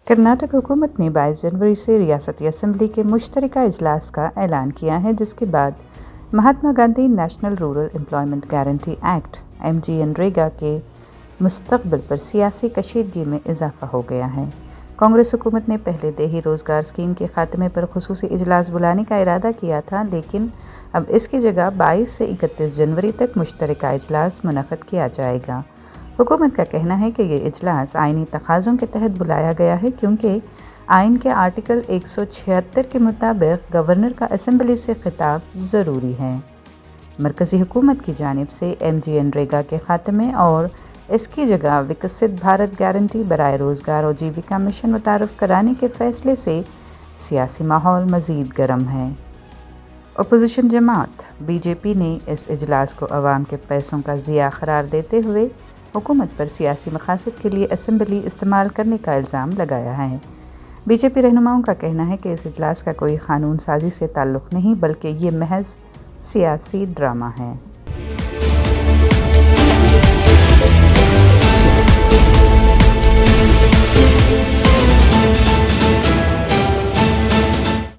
कर्नाटक हुकूमत ने 22 जनवरी से रियासती असम्बली के मुश्तरका इजलास का ऐलान किया है, जिसके बाद Mahatma Gandhi national rural employment guarantee act MGNREGA के मुस्तक़बिल पर सियासी कशीदगी में इजाफा हो गया है। कांग्रेस हुकूमत ने पहले देही रोज़गार स्कीम के खात्मे पर खुसूसी इजलास बुलाने का इरादा किया था, लेकिन अब इसकी जगह 22 से 31 जनवरी तक मुश्तरका इजलास मुनक़्क़द किया जाएगा। हुकूमत का कहना है कि ये इजलास आइनी तकाज़ों के तहत बुलाया गया है, क्योंकि आइन के आर्टिकल 176 के मुताबिक गवर्नर का असम्बली से खिताब ज़रूरी है। मरकज़ी हुकूमत की जानिब से MGNREGA के खात्मे और इसकी जगह विकसित भारत गारंटी बराए रोज़गार और जीविका मिशन मुतारफ़ कराने के फ़ैसले से सियासी माहौल मज़ीद गर्म है। अपोजिशन जमात BJP ने इस इजलास को अवाम के पैसों का ज़िया करार देते हुए हुकूमत पर सियासी मकासद के लिए असम्बली इस्तेमाल करने का इल्ज़ाम लगाया है। BJP रहनुमाओं का कहना है कि इस इजलास का कोई क़ानून साज़ी से ताल्लुक़ नहीं, बल्कि ये महज सियासी ड्रामा है।